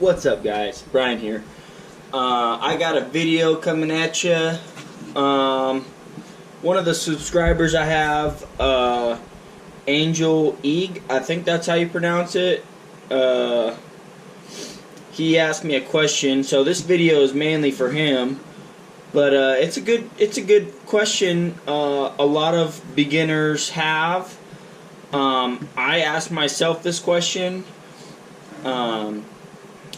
What's up, guys? Brian here. I got a video coming at you. One of the subscribers I have, Angel Eeg, I think that's how you pronounce it. He asked me a question, so this video is mainly for him. But it's a good question. A lot of beginners have. I asked myself this question.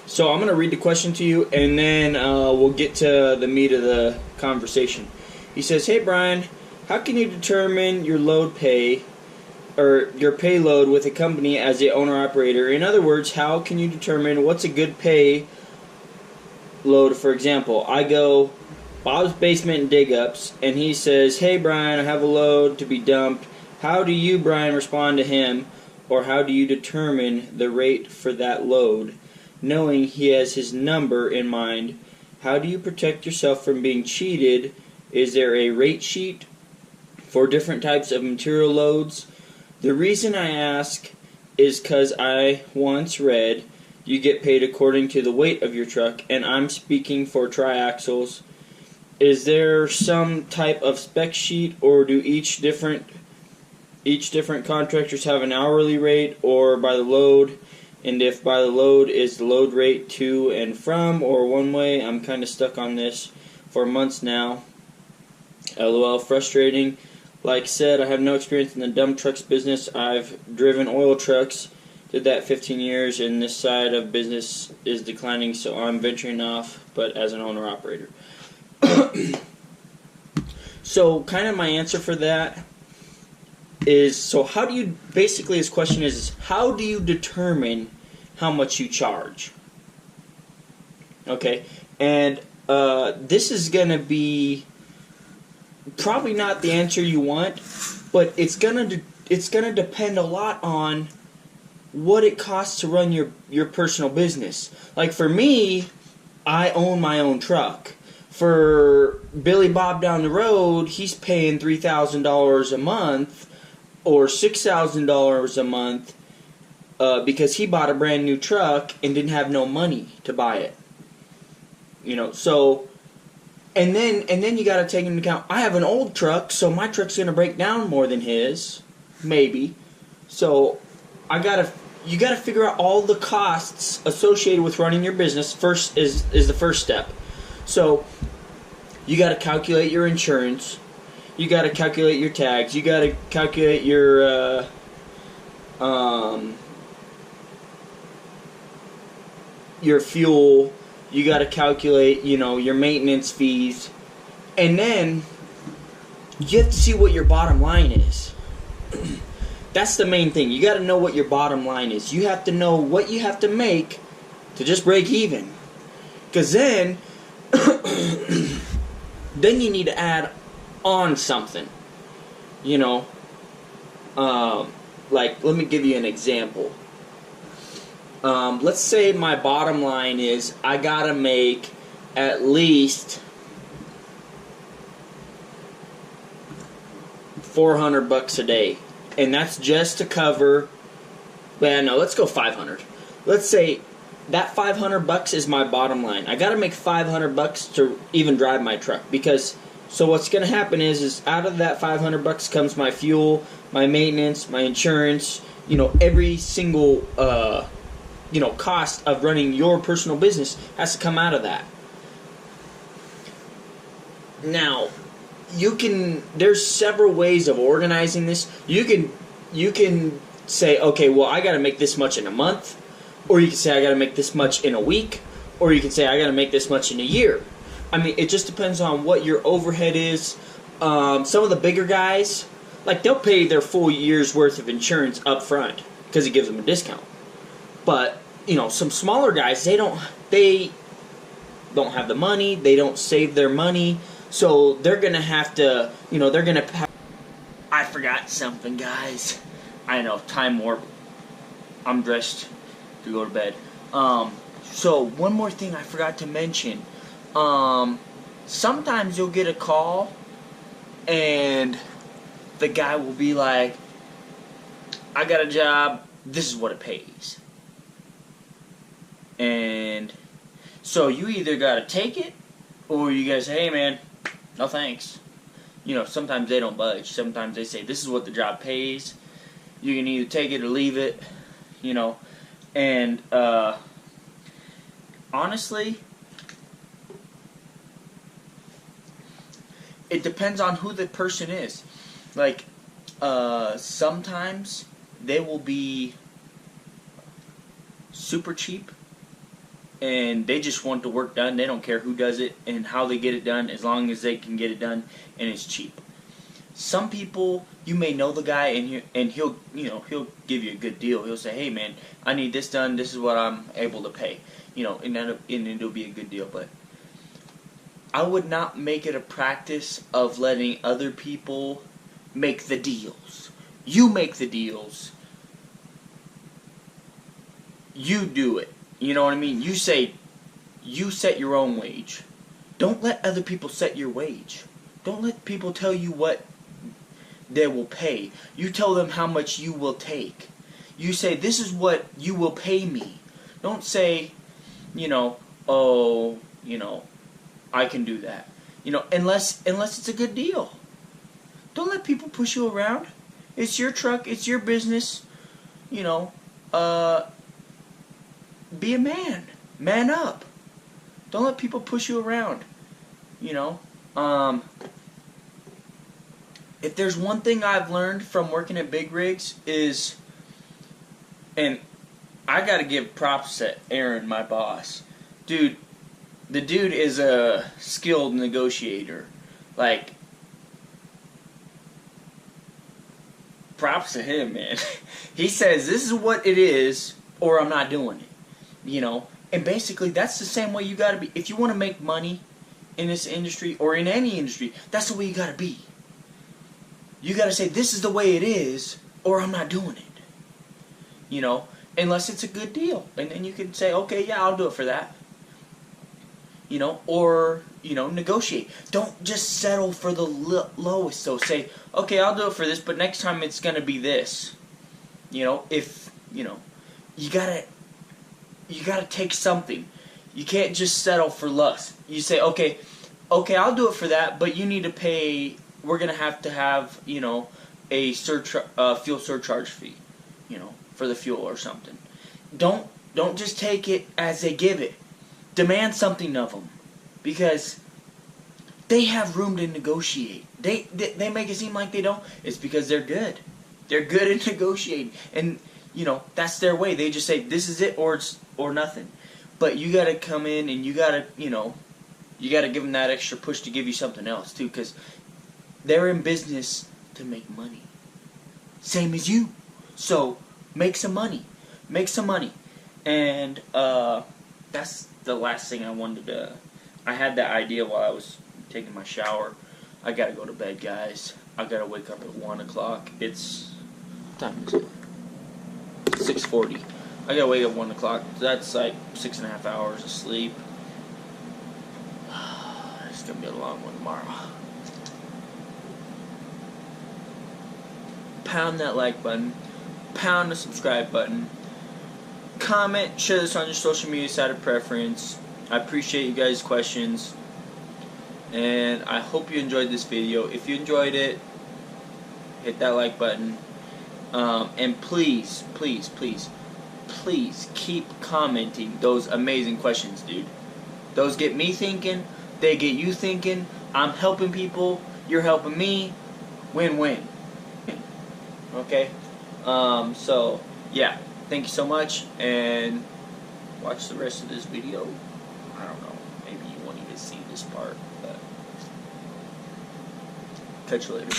So I'm going to read the question to you, and then we'll get to the meat of the conversation. He says, "Hey Brian, how can you determine your load pay, or your payload with a company as the owner-operator? In other words, how can you determine what's a good pay load? For example, I go Bob's Basement and Dig Ups, and he says, 'Hey Brian, I have a load to be dumped.' How do you, Brian, respond to him, or how do you determine the rate for that load? Knowing he has his number in mind, how do you protect yourself from being cheated? Is there a rate sheet for different types of material loads? The reason I ask is because I once read you get paid according to the weight of your truck, and I'm speaking for triaxles. Is there some type of spec sheet, or do each different contractors have an hourly rate, or by the load? And if by the load, is the load rate to and from or one way? I'm kind of stuck on this for months now. LOL, frustrating. Like said, I have no experience in the dump trucks business. I've driven oil trucks, did that 15 years, and this side of business is declining, so I'm venturing off, but as an owner-operator." So, kind of my answer for that is, so how do you, basically his question is, how do you determine how much you charge? Okay, and this is going to be probably not the answer you want, but it's gonna depend a lot on what it costs to run your personal business. Like for me, I own my own truck. For Billy Bob down the road, he's paying $3,000 a month or $6,000 a month because he bought a brand new truck and didn't have no money to buy it. You know, so and then you got to take into account, I have an old truck, so my truck's going to break down more than his, maybe. So you got to figure out all the costs associated with running your business. First is the first step. So you got to calculate your insurance. You got to calculate your tags. You got to calculate your fuel. You got to calculate, your maintenance fees. And then you have to see what your bottom line is. That's the main thing. You got to know what your bottom line is. You have to know what you have to make to just break even. Because then you need to add on something. Like, let me give you an example. Let's say my bottom line is I gotta make at least $400 a day, and that's just to cover. Well, no, let's go 500. Let's say that $500 is my bottom line. I gotta make $500 to even drive my truck, because so what's gonna happen is out of that $500 comes my fuel, my maintenance, my insurance. Every single cost of running your personal business has to come out of that. Now, there's several ways of organizing this. You can say, okay, well, I got to make this much in a month, or you can say I got to make this much in a week, or you can say I got to make this much in a year. I mean, it just depends on what your overhead is. Some of the bigger guys, like, they'll pay their full year's worth of insurance up front because it gives them a discount. But some smaller guys, they don't have the money. They don't save their money, so they're gonna have to. I forgot something, guys. I know, time warp. I'm dressed to go to bed. So one more thing I forgot to mention. Sometimes you'll get a call, and the guy will be like, "I got a job. This is what it pays." And so you either gotta take it, or you guys say, hey man, no thanks. You know, sometimes they don't budge. Sometimes they say, this is what the job pays. You can either take it or leave it. You know, and honestly, it depends on who the person is. Like, sometimes they will be super cheap, and they just want the work done. They don't care who does it and how they get it done, as long as they can get it done and it's cheap. Some people, you may know the guy, and he'll give you a good deal. He'll say, hey man, I need this done, this is what I'm able to pay. You know, and it'll be a good deal. But I would not make it a practice of letting other people make the deals. You make the deals. You do it. You know what I mean? You say, you set your own wage. Don't let other people set your wage. Don't let people tell you what they will pay. You tell them how much you will take. You say, this is what you will pay me. Don't say, you know, oh, you know, I can do that. You know, unless it's a good deal. Don't let people push you around. It's your truck. It's your business. You know, be a man. Man up. Don't let people push you around. You know, if there's one thing I've learned from working at big rigs is, and I gotta give props to Aaron, my boss. Dude, the dude is a skilled negotiator. Like, props to him, man. He says, this is what it is, or I'm not doing it. You know? And basically, that's the same way you gotta be. If you want to make money in this industry, or in any industry, that's the way you gotta be. You gotta say, this is the way it is, or I'm not doing it. You know? Unless it's a good deal. And then you can say, okay, yeah, I'll do it for that. You know? Or, you know, negotiate. Don't just settle for the lowest. So say, okay, I'll do it for this, but next time it's gonna be this. You know? If, you know, you gotta take something. You can't just settle for less. You say, okay, I'll do it for that, but you need to pay. We're gonna have to have, you know, a fuel surcharge fee, you know, for the fuel or something. Don't just take it as they give it. Demand something of them, because they have room to negotiate. They make it seem like they don't. It's because they're good. They're good at negotiating, and you know that's their way. They just say this is it or nothing. But you gotta come in and you gotta give them that extra push to give you something else too, because they're in business to make money. Same as you. So, make some money. Make some money. And, that's the last thing I wanted to... I had that idea while I was taking my shower. I gotta go to bed, guys. I gotta wake up at 1 o'clock. It's... What time is it? 6:40. I gotta wake up at 1 o'clock. That's like 6.5 hours of sleep. It's gonna be a long one tomorrow. Pound that like button, pound the subscribe button, comment, share this on your social media site of preference. I appreciate you guys' questions, and I hope you enjoyed this video. If you enjoyed it, hit that like button, and please keep commenting those amazing questions, dude. Those get me thinking, they get you thinking. I'm helping people, you're helping me, win-win. Okay, so yeah, thank you so much, and watch the rest of this video. I don't know, maybe you won't even see this part, but catch you later.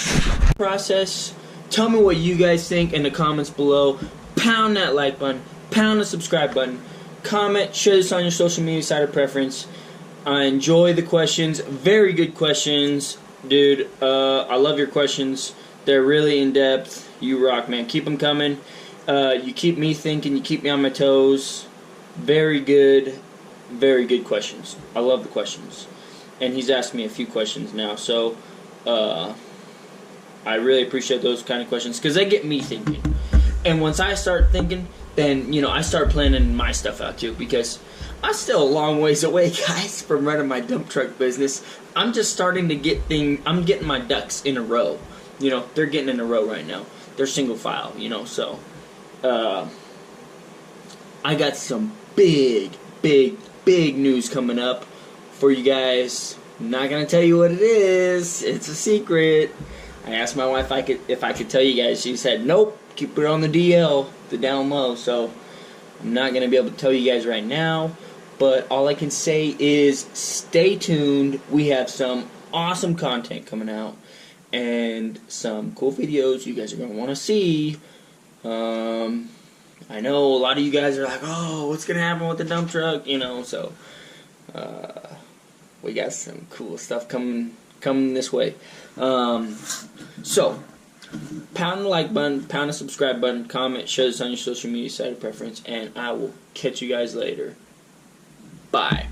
Process. Tell me what you guys think in the comments below. Pound that like button, pound the subscribe button, comment, share this on your social media site of preference. I enjoy the questions, very good questions, dude. I love your questions. They're really in depth. You rock, man. Keep them coming. You keep me thinking. You keep me on my toes. Very good questions. I love the questions. And he's asked me a few questions now, so I really appreciate those kind of questions because they get me thinking. And once I start thinking, then, you know, I start planning my stuff out too, because I'm still a long ways away, guys, from running my dump truck business. I'm just starting to get I'm getting my ducks in a row. You know, they're getting in a row right now. They're single file, you know, so I got some big news coming up for you guys. I'm not gonna tell you what it is. It's a secret. I asked my wife if I could tell you guys. She said nope. Keep it on the DL, the down low. So I'm not gonna be able to tell you guys right now. But all I can say is stay tuned. We have some awesome content coming out and some cool videos you guys are gonna want to see. I know a lot of you guys are like, oh, what's gonna happen with the dump truck? You know, so we got some cool stuff coming this way. So pound the like button, pound the subscribe button, comment, share this on your social media site of preference, and I will catch you guys later. Bye.